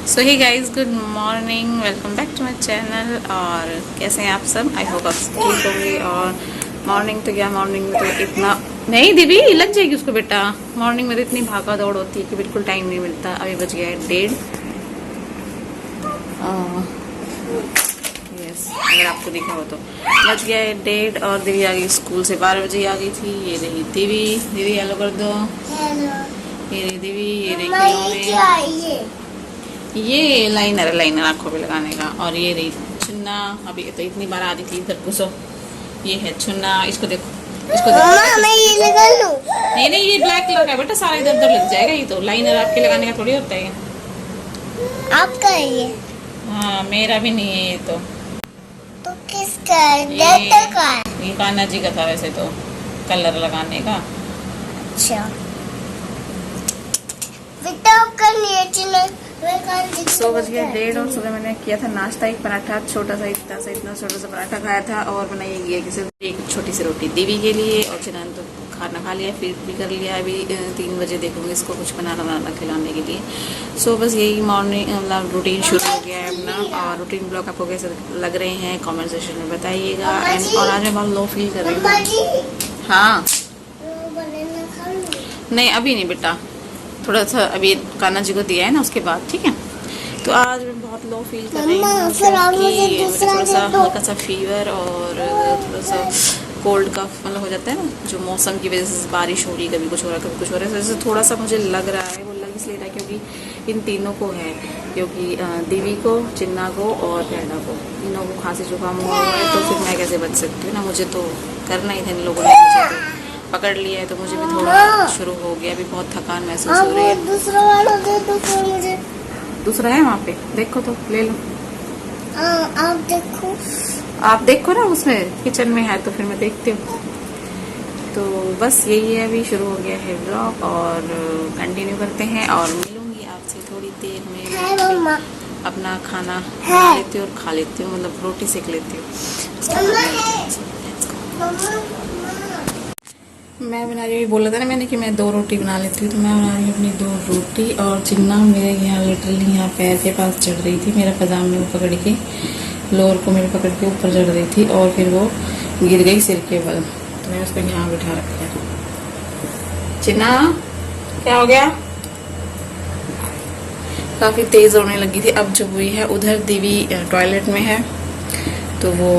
So hi guys, good morning, welcome back to my channel. और कैसे हैं आप सब? आई होप आप सब ठीक होंगे। और मॉर्निंग तो क्या, मॉर्निंग में तो इतना नहीं, दीदी लग जाएगी उसको बेटा। मॉर्निंग में तो इतनी भागा दौड़ होती है कि बिल्कुल टाइम नहीं मिलता। अभी बज गया है 1:30। यस, अगर आपको दिखा हो तो बज गया है 1:30 और दीदी आ गई स्कूल से। 12 बजे आ गई थी। ये रही दीदी। दीदी हेलो कर दो। ये रही दीदी, ये रही खिलौने। ये लाइनर है, लाइनर आंखों पे लगाने का। और ये रही चुन्ना। अभी तो इतनी बार आ रही थी इधर घुसो। ये है चुन्ना, इसको देखो, इसको देखो। मैं ये लगा लूं? नहीं नहीं, ये ब्लैक कलर का है बेटा, सारा इधर उधर लग जाएगा। ये तो लाइनर आपके लगाने का थोड़ी होता है। आपका है ये? हाँ, मेरा भी नहीं है ये तो किसका है? डॉक्टर का है? ये कान्हा जी का था वैसे तो, कलर लगाने का। अच्छा, बेटा आपका लिए चुना। 100 बज गया 1:30 और सुबह मैंने किया था नाश्ता। एक पराठा, छोटा सा, इतना छोटा सा पराठा खाया था। और बनाई गया कि सिर्फ एक छोटी सी रोटी दीवी के लिए। और चिनान तो खाना खा लिया, फीड भी कर लिया। अभी 3 बजे देखूंगी इसको कुछ बनाना खिलाने के लिए। सो बस यही मॉर्निंग मतलब रूटीन शुरू हो गया है अपना। और रूटीन ब्लॉग आपको कैसे लग रहे हैं कमेंट सेक्शन में बताइएगा। और आज मैं बहुत लो फील कर रही हूँ। हाँ, नहीं अभी नहीं बेटा, थोड़ा सा अभी कान्हा जी को दिया है ना, उसके बाद ठीक है। तो आज मैं बहुत लो फील कर रही हूँ क्योंकि मुझे थोड़ा सा हल्का सा फीवर और थोड़ा सा कोल्ड का मतलब हो जाता है ना, जो मौसम की वजह से बारिश हो रही, कभी कुछ हो रहा है कभी कुछ हो रहा है। तो थोड़ा सा मुझे लग रहा है। वो लग इसलिए रहा है क्योंकि इन तीनों को है, क्योंकि दीवी को, चिन्ना को और प्यारा को, तीनों को खांसी जुकाम हुआ है। तो फिर मैं कैसे बच सकती हूँ ना, मुझे तो करना ही था। इन लोगों ने मुझे तो पकड़ लिया है तो मुझे भी थोड़ा शुरू हो गया। अभी बहुत थकान महसूस हो रही है। दूसरा वाला दे दो फिर मुझे। दूसरा है वहाँ पे, देखो तो ले लो। आप देखो, आप देखो ना, उसमें किचन में है तो फिर मैं देखती हूँ। तो बस यही है, अभी शुरू हो गया है ब्लॉग और कंटिन्यू करते हैं। और मिलूंगी आपसे थोड़ी देर में। मम्मा अपना खाना बना लेती हूँ और खा लेती हूँ, मतलब रोटी सेक लेती हूँ। मैं बना रही हूँ, बोला था ना मैंने कि मैं 2 रोटी बना लेती हूँ। तो मैं बना रही हूँ अपनी 2 रोटी। और चिन्ना मेरे यहाँ लिटरली यहाँ पैर के पास चढ़ रही थी, मेरा पजामे को पकड़ के, लोअर को मेरे पकड़ के ऊपर चढ़ रही थी। और फिर वो गिर गई सिर के बल। तो मैंने उसको यहाँ बिठा रखा। चिन्ना क्या हो गया? काफ़ी तेज़ रोने लगी थी। अब जो हुई है, उधर दीवी टॉयलेट में है। तो वो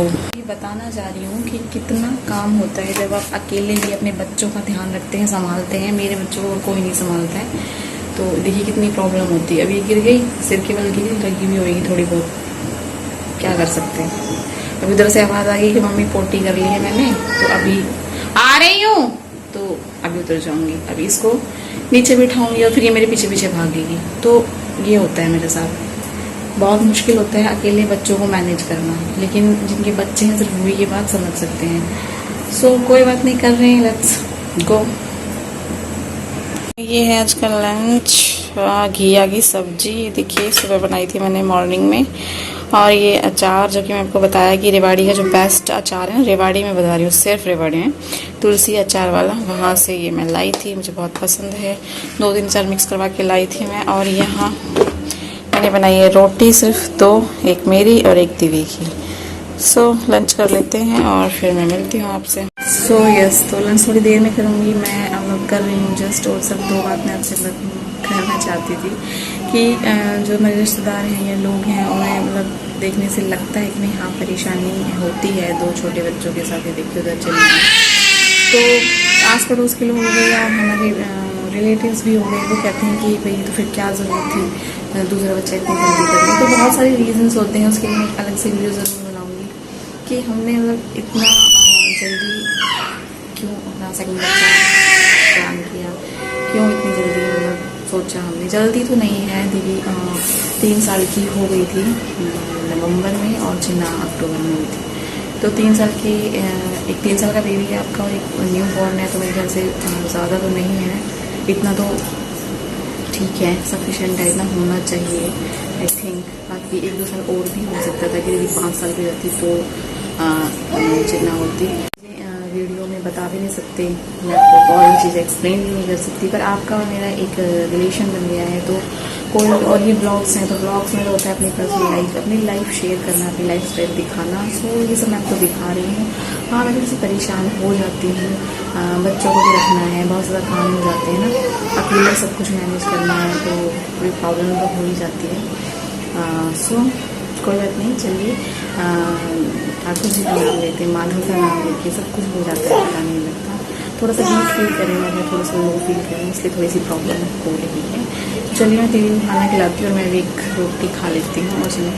बताना चाह रही हूँ कि कितना काम होता है जब आप अकेले ही अपने बच्चों का ध्यान रखते हैं, संभालते हैं। मेरे बच्चों को कोई नहीं संभालता है, तो देखिए कितनी प्रॉब्लम होती है। अभी गिर गई, सिर के बल गिरी, लगी भी होगी थोड़ी बहुत, क्या कर सकते हैं। अभी उधर से आवाज़ आ गई कि मम्मी पोटी कर ली है मैंने, तो अभी आ रही हूँ। तो अभी उतर जाऊँगी, अभी इसको नीचे बिठाऊँगी और फिर ये मेरे पीछे पीछे भागेगी। तो ये होता है मेरे साथ। बहुत मुश्किल होता है अकेले बच्चों को मैनेज करना, लेकिन जिनके बच्चे हैं सिर्फ वही ये बात समझ सकते हैं। सो कोई बात नहीं, कर रहे हैं, लेट्स गो। ये है आज का लंच, घिया की सब्जी। देखिए सुबह बनाई थी मैंने मॉर्निंग में। और ये अचार, जो कि मैं आपको बताया कि रेवाड़ी का जो बेस्ट अचार है, रेवाड़ी में बता रही हूँ, सिर्फ रेवाड़ी में, तुलसी अचार वाला, वहाँ से ये मैं लाई थी। मुझे बहुत पसंद है। 2-3 अचार मिक्स करवा के लाई थी मैं। और यहाँ मैंने बनाई है रोटी, सिर्फ 2, एक मेरी और एक दीवी की। सो लंच कर लेते हैं और फिर मैं मिलती हूँ आपसे। सो यस, तो लंच थोड़ी देर में करूँगी। मैं अब कर रही हूँ जस्ट। और सब 2 बात मैं आपसे कहना चाहती थी कि जो मेरे रिश्तेदार हैं या लोग हैं, उन्हें मतलब देखने से लगता है कि नहीं, हाँ परेशानी होती है 2 छोटे बच्चों के साथ। ये देखिए उधर चल रही है। तो आस पड़ोस के लोग हो गए या हमारे रिलेटिव्स भी हो गए, वो कहते हैं कि भाई तो फिर क्या ज़रूरत थी दूसरा बच्चा इतनी जल्दी करने। तो बहुत सारे रीजंस होते हैं, उसके लिए मैं अलग से वीडियो ज़रूर बनाऊंगी कि हमने मतलब इतना जल्दी क्यों अपना सेकंड बच्चा प्लान किया, क्यों इतनी जल्दी मतलब सोचा हमने। जल्दी तो नहीं है, दीदी 3 साल की हो गई थी नवंबर में और चिन्ना अक्टूबर में हुई थी। तो 3 साल की एक 3 साल का बेबी है आपका और एक न्यू बॉर्न है। तो मेरे ख्याल से ज़्यादा तो नहीं है, इतना तो ठीक है, सफिशेंट है, इतना होना चाहिए आई थिंक। बाकी 1-2 साल और भी हो सकता था कि यदि 5 साल की रहती तो चिन्ना होती। वीडियो में बता भी नहीं सकते, मैं आपको और चीज़ें एक्सप्लेन भी नहीं कर सकती। पर आपका और मेरा एक रिलेशन बन गया है, तो कोई और ये ब्लॉग्स हैं, तो ब्लॉग्स में होता है अपनी लाइफ शेयर करना, अपनी लाइफ स्टाइल दिखाना। सो ये सब मैं आपको दिखा रही हूँ। हाँ, मैं थोड़ी सी परेशान हो जाती हूँ, बच्चों को भी रखना है, बहुत ज़्यादा काम हो जाते हैं ना, अकेले सब कुछ मैनेज करना है, तो कोई प्रॉब्लम तो हो ही जाती है। सो कोई बात नहीं, चलिए ठाकुर जी का नाम लेते हैं, माधव का नाम लेके सब कुछ हो जाता है, पता नहीं लगता। थोड़ा सा हीट फील करेंगे, मैं थोड़ा सा लो फील करेंगे, इसलिए थोड़ी सी प्रॉब्लम हो रही है। चलिए मैं टीवी में खाना खिलाती हूँ और मैं भी एक रोटी खा लेती हूँ और चलिए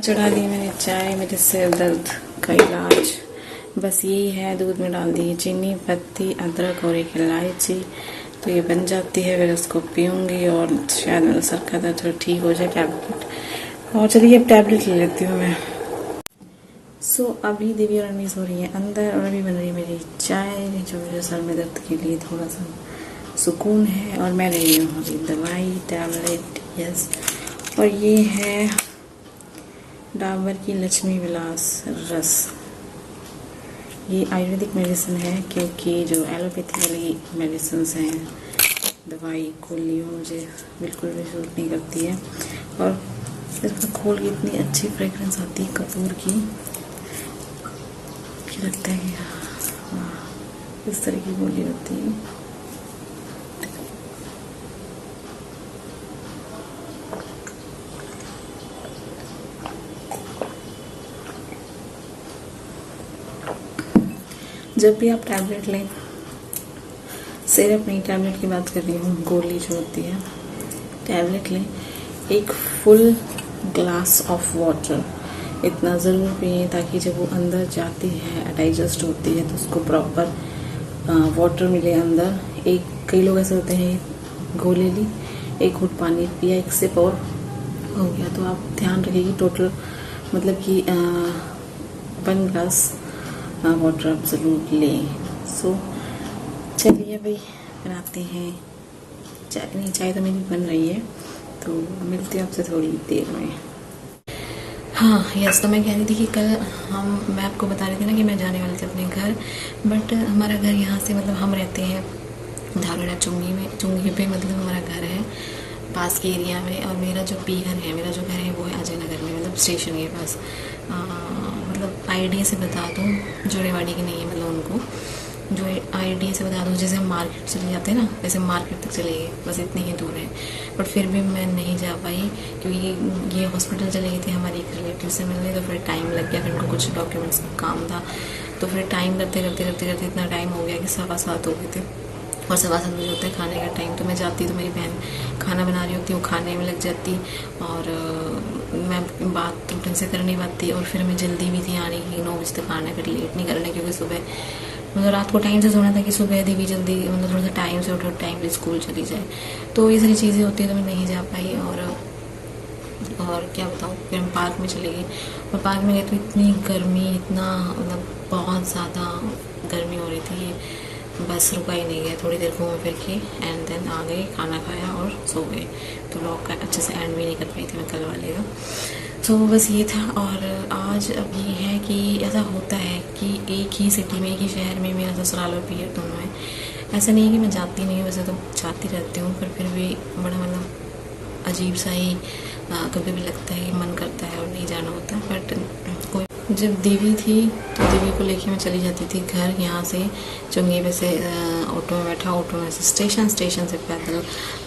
चढ़ा दी मैंने चाय, मेरे सिर दर्द का इलाज बस यही है। दूध में डाल दी चीनी, पत्ती, अदरक और एक इलायची, तो ये बन जाती है। फिर उसको पीऊँगी और शायद मेरा सर का दर्द थोड़ा ठीक हो जाए। टैबलेट, और चलिए अब टैबलेट ले लेती हूँ मैं। सो अभी देवी और रणवीर हो रही है अंदर और अभी बन रही है मेरी चाय, जो मेरे सर में दर्द के लिए थोड़ा सा सुकून है। और मैं ले रही हूँ अभी दवाई, टैबलेट, यस। और ये है डाबर की लक्ष्मी विलास रस। ये आयुर्वेदिक मेडिसिन है, क्योंकि जो एलोपैथी वाली मेडिसिन हैं, दवाई गोली मुझे बिल्कुल भी सूट नहीं करती है। और इसका खोल की इतनी अच्छी फ्रेगरेंस आती है कपूर की, कि लगता है कि हाँ, इस तरह की गोली होती है। जब भी आप टैबलेट लें, सिरप नहीं, टैबलेट की बात कर रही हूँ, गोली जो होती है, टैबलेट लें, एक फुल ग्लास ऑफ वाटर इतना ज़रूर पिए, ताकि जब वो अंदर जाती है, डाइजेस्ट होती है, तो उसको प्रॉपर वाटर मिले अंदर। कई लोग ऐसे होते हैं, गोली ली, एक घूंट पानी पिया, एक सिप और हो गया। तो आप ध्यान रखिए टोटल मतलब कि 1 ग्लास वाटर आप ज़रूर लें। सो चलिए भाई बनाते हैं चाय। नहीं, चाय तो मेरी बन रही है, तो मिलते हैं आपसे थोड़ी देर में। हाँ यस, तो मैं कह रही थी कि कल मैं आपको बता रही थी ना कि मैं जाने वाली थी अपने घर, बट हमारा घर यहाँ से मतलब हम रहते हैं धारोड़ा चुंगी पे, मतलब हमारा घर है पास के एरिया में। और मेरा जो मेरा जो घर है वो है अजय नगर में, मतलब स्टेशन के पास। मतलब आइडिया से बता दूँ, जो रेवाड़ी की नहीं है, मतलब उनको जो आइडिया से बता दूँ, जैसे हम मार्केट चले जाते हैं ना, वैसे मार्केट तक चले गए, बस इतनी ही दूर है। बट फिर भी मैं नहीं जा पाई, क्योंकि ये हॉस्पिटल चले गई थी हमारी एक रिलेटिव से मिलने, तो फिर टाइम लग गया, फिर उनको कुछ डॉक्यूमेंट्स का काम था, तो फिर टाइम करते इतना टाइम हो गया कि 7:15 हो गए थे। और 7:15 बजे होता है खाने का टाइम, तो मैं जाती, तो मेरी बहन खाना बना रही होती, वो खाने में लग जाती, और मैं बात तो ढंग से कर नहीं पाती। और फिर मैं जल्दी भी थी आने की, 9 बजे तक आना, फिर लेट नहीं करना, क्योंकि सुबह मतलब रात को टाइम से सोना था कि सुबह देवी जल्दी मतलब थोड़ा सा टाइम से उठो, टाइम पे स्कूल चली जाए। तो ये सारी चीज़ें होती है, तो मैं नहीं जा पाई। और क्या बताऊँ, फिर हम पार्क में चले गए, और पार्क में गए तो इतनी गर्मी, इतना मतलब बहुत ज़्यादा गर्मी हो रही थी, बस रुका ही नहीं गया। थोड़ी देर घूम फिर के एंड देन आ गए, खाना खाया और सो गए। तो व्लॉग का अच्छे से एंड भी नहीं कर पाई थी मैं कल वाले का। तो बस ये था। और आज अब ये है कि ऐसा होता है कि एक ही सिटी में, एक ही शहर में मेरा ससुराल और पियर दोनों है। ऐसा नहीं है कि मैं जाती नहीं हूँ, वैसे तो जाती रहती हूँ, पर फिर भी बड़ा मतलब अजीब सा ही कभी भी लगता है, मन करता है और नहीं जाना होता। बट कोई जब देवी थी तो देवी को लेके मैं चली जाती थी घर, यहाँ से चुंगी पे से ऑटो में बैठा, ऑटो में से स्टेशन से पैदल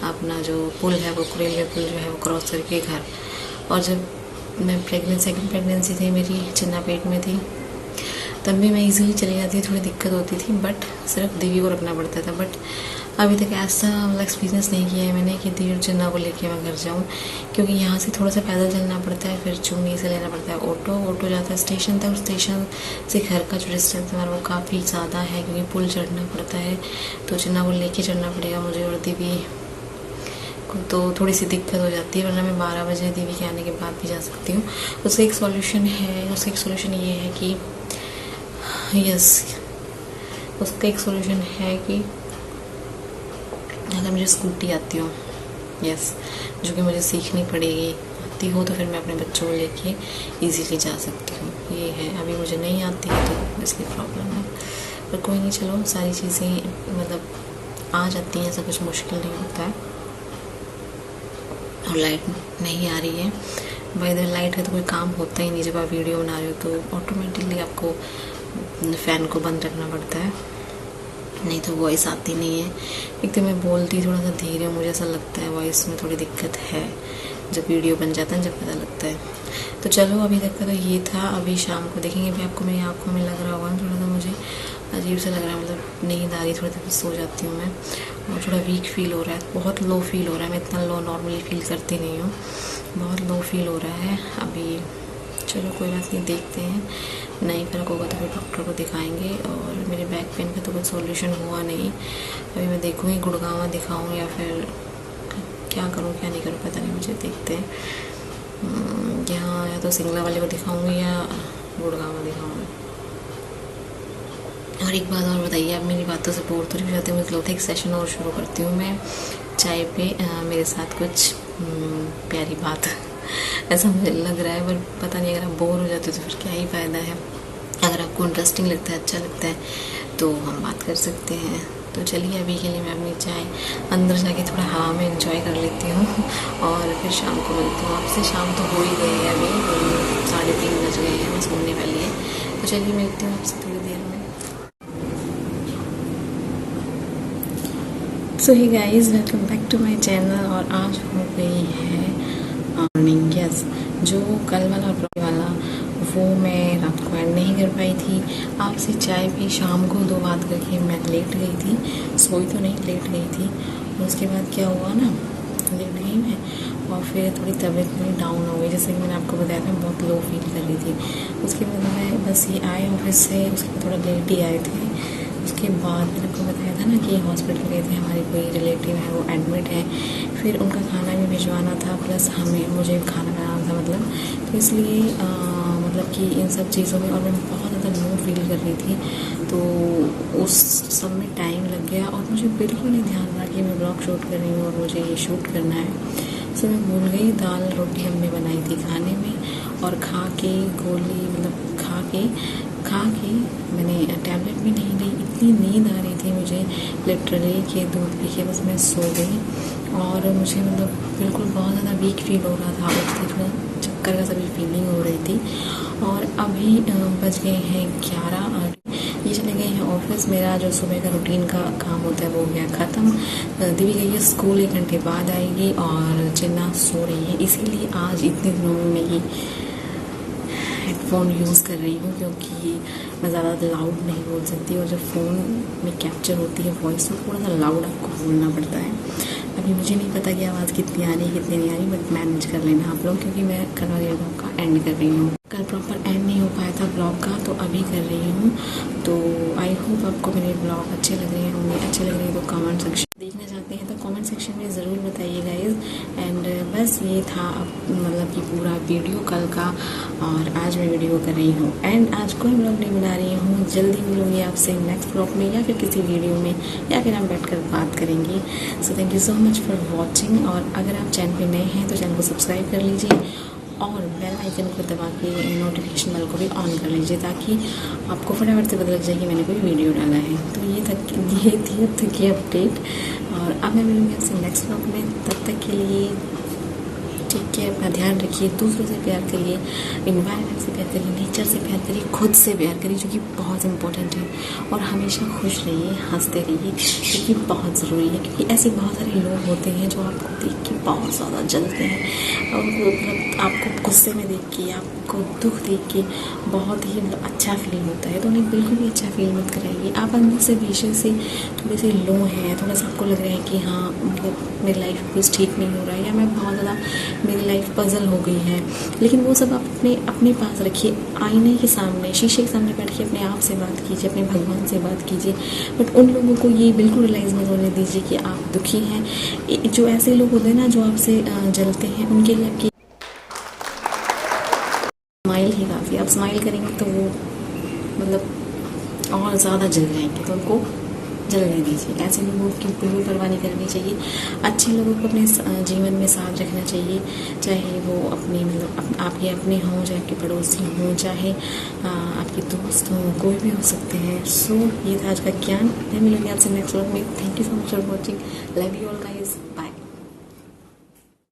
अपना जो पुल है, वो रेलवे पुल जो है वो क्रॉस करके घर। और जब मैं सेकंड प्रेगनेंसी थी मेरी, चिन्ना पेट में थी, तब भी मैं इजीली चली जाती थी, थोड़ी दिक्कत होती थी, बट सिर्फ देवी को रखना पड़ता था। बट अभी तक ऐसा मतलब एक्सपीरियंस नहीं किया है मैंने कि देवी और चिन्ना को लेके मैं घर जाऊँ, क्योंकि यहाँ से थोड़ा सा पैदल चलना पड़ता है, फिर चुंगी से लेना पड़ता है ऑटो जाता है स्टेशन तक, और स्टेशन से घर का जो डिस्टेंस है वो काफ़ी ज़्यादा है, क्योंकि पुल चढ़ना पड़ता है, तो चिन्ना को लेके चढ़ना पड़ेगा मुझे और देवी को, तो थोड़ी सी दिक्कत हो जाती है। वरना मैं 12 बजे देवी के आने के बाद भी जा सकती हूँ। उसका एक सॉल्यूशन ये है कि उसका एक सॉल्यूशन है कि अगर मुझे स्कूटी आती हो, जो कि मुझे सीखनी पड़ेगी, आती हो, तो फिर मैं अपने बच्चों को लेके इजीली जा सकती हूँ। ये है, अभी मुझे नहीं आती है तो इसलिए प्रॉब्लम है। पर कोई नहीं, चलो सारी चीज़ें मतलब आ जाती हैं, ऐसा कुछ मुश्किल नहीं होता है। और लाइट नहीं आ रही है, बाय द वे लाइट का तो कोई काम होता ही नहीं, जब आप वीडियो बना रहे हो तो ऑटोमेटिकली आपको फ़ैन को बंद रखना पड़ता है, नहीं तो वॉइस आती नहीं है। एक तो मैं बोलती थोड़ा सा धीरे हूँ, मुझे ऐसा लगता है वॉइस में थोड़ी दिक्कत है, जब वीडियो बन जाता है जब पता लगता है। तो चलो अभी तक का तो ये था, अभी शाम को देखेंगे। अभी आपको मेरी आँखों में लग रहा होगा थोड़ा सा मुझे अजीब सा लग रहा है, मतलब नींद आ रही, थोड़ी देर सो जाती हूँ मैं, और थोड़ा वीक फील हो रहा है, बहुत लो फील हो रहा है। मैं इतना लो नॉर्मली फील करती नहीं हूँ, बहुत लो फील हो रहा है अभी। चलो कोई बात नहीं, देखते हैं, नहीं फर्क होगा तो फिर डॉक्टर को दिखाएंगे। और मेरे बैक पेन का तो कुछ सॉल्यूशन हुआ नहीं, अभी मैं देखूँगी गुड़गांव दिखाऊँ या फिर क्या करूँ क्या नहीं करूँ पता नहीं मुझे, देखते हैं। यहाँ या तो सिंगला वाले को दिखाऊँगी या गुड़गांव दिखाऊँगी। और एक बात और बताइए, आप मेरी बातों से बोर तो नहीं हो जाते? मुझे लगता है एक सेशन और शुरू करती हूँ मैं चाय पे, मेरे साथ कुछ प्यारी बात ऐसा मुझे लग रहा है, पर पता नहीं, अगर आप बोर हो जाते हो तो फिर क्या ही फ़ायदा है। अगर आपको इंटरेस्टिंग लगता है, अच्छा लगता है तो हम बात कर सकते हैं। तो चलिए अभी के लिए मैं अपनी चाय अंदर जाके थोड़ा हवा में एंजॉय कर लेती हूँ, और फिर शाम को मिलती हूँ आपसे। शाम तो हो ही गई है, अभी 3:30 बज गए हैं, बस होने वाली है। तो चलिए मिलती हूँ आपसे थोड़ी देर में। So hey guys, welcome back to my channel. और आज हो गई है मॉर्निंग, यस, जो कल वाला ब्लॉग वाला वो मैं रात को एंड नहीं कर पाई थी। आपसे चाय पी शाम को 2 बात करके मैं लेट गई थी, सोई तो नहीं, लेट गई थी। और उसके बाद क्या हुआ ना, लेट गई मैं, और फिर थोड़ी तबीयत मेरी डाउन हो गई, जैसे कि मैंने आपको बताया था, बहुत लो फील कर रही थी। उसके बाद मैं बस ये आए ऑफिस से, उसके बाद थोड़ा लेट ही आए थे। उसके बाद मैंने आपको बताया था ना कि हॉस्पिटल गए थे, हमारे कोई रिलेटिव है वो एडमिट है, फिर उनका खाना भी भिजवाना था, प्लस मुझे खाना बनाना था, मतलब तो इसलिए मतलब कि इन सब चीज़ों में, और मैं बहुत ज़्यादा लो फील कर रही थी, तो उस सब में टाइम लग गया। और मुझे बिल्कुल नहीं ध्यान रहा कि मैं ब्लॉग शूट कर रही हूँ और मुझे ये शूट करना है। सो मैं भूल गई, दाल रोटी हमने बनाई थी खाने में, और खा के गोली, मतलब खा के मैंने टैबलेट भी नहीं ली, इतनी नींद आ रही थी मुझे लिटरली कि दूध पी के बस मैं सो गई। और मुझे मतलब बिल्कुल बहुत ज़्यादा वीक फील हो रहा था, उठते थोड़ा चक्कर का सभी फीलिंग हो रही थी। और अभी बज गए हैं 11, ये चले गए हैं ऑफिस। मेरा जो सुबह का रूटीन का काम होता है वो हो गया ख़त्म। दिव्य गई है स्कूल, 1 घंटे बाद आएगी, और चिन्ना सो रही है, इसीलिए आज इतने दिनों में मैं ये हेडफोन यूज़ कर रही हूँ, क्योंकि मैं ज़्यादा लाउड नहीं बोल सकती, और जब फ़ोन में कैप्चर होती है वॉइस तो थोड़ा सा लाउड आपको बोलना पड़ता है। अभी मुझे नहीं पता कि आवाज़ कितनी आ रही है कितनी नहीं आ रही, बट मैनेज कर लेना आप लोग, क्योंकि मैं कल वाले ब्लॉग का एंड कर रही हूँ। कल प्रॉपर एंड नहीं हो पाया था ब्लॉग का, तो अभी कर रही हूँ। तो आई होप आपको मेरे ब्लॉग अच्छे लग रहे होंगे, अच्छे लग रहे हैं तो कमेंट सेक्शन देखना चाहते हैं तो कमेंट सेक्शन में ज़रूर बताइए गाइज। एंड बस ये था मतलब कि पूरा वीडियो कल का, और आज मैं वीडियो कर रही हूँ एंड आज कोई ब्लॉग नहीं बना रही हूँ। जल्दी मिलूंगी आपसे नेक्स्ट ब्लॉग में, या फिर किसी वीडियो में, या फिर हम बैठकर बात करेंगे। So thank you so much for watching. और अगर आप चैनल पे नए हैं तो चैनल को सब्सक्राइब कर लीजिए, और बेल आइकन को दबा के नोटिफिकेशन बेल को भी ऑन कर लीजिए, ताकि आपको फटाफट से पता लग जाए कि मैंने कोई वीडियो डाला है। तो ये थी अब तक की अपडेट, और अब मैं मिलूँगी आपसे नेक्स्ट ब्लॉग में। तब तक के लिए टेक केयर, अपना ध्यान रखिए, दूसरों से प्यार करिए, इन्वायरमेंट से प्यार करिए, नेचर से प्यार करिए, खुद से प्यार करिए, जो कि बहुत इंपॉर्टेंट है। और हमेशा खुश रहिए, हंसते रहिए, जो कि बहुत ज़रूरी है, क्योंकि ऐसे बहुत सारे लोग होते हैं जो आपको देख के बहुत ज़्यादा जलते हैं, और मतलब आपको गुस्से में देख के, आपको दुख देख के बहुत ही मतलब अच्छा फील होता है, तो उन्हें बिल्कुल भी अच्छा फील मत कराइए। आप अंदर से विषय से थोड़े से लो हैं, थोड़ा सा आपको लग रहा है कि हाँ मतलब मेरी लाइफ में कुछ ठीक नहीं हो रहा है, या मैं बहुत ज़्यादा मेरी लाइफ पजल हो गई है, लेकिन वो सब आप अपने पास रखिए, आईने के सामने, शीशे के सामने बैठ के अपने आप से बात कीजिए, अपने भगवान से बात कीजिए। बट उन लोगों को ये बिल्कुल रियलाइज़ मत होने दीजिए कि आप दुखी हैं। जो ऐसे लोग होते हैं ना जो आपसे जलते हैं, उनके लिए आपकी स्माइल ही काफ़ी। आप स्माइल करेंगे तो वो मतलब और ज़्यादा जल जाएंगे, तो उनको जलने दीजिए। ऐसे लोगों की बिल्कुल परवाह नहीं करनी चाहिए। अच्छे लोगों को अपने जीवन में साथ रखना चाहिए, चाहे वो अपने मतलब आपके अपने हों, चाहे आपके पड़ोसी हों, चाहे आपके दोस्त हों, कोई भी हो सकते हैं। सो ये था आज का ज्ञान। मैं मिलूंगी आपसे नेक्स्ट व्लॉग में। Thank you so much for watching. Love you all guys. Bye.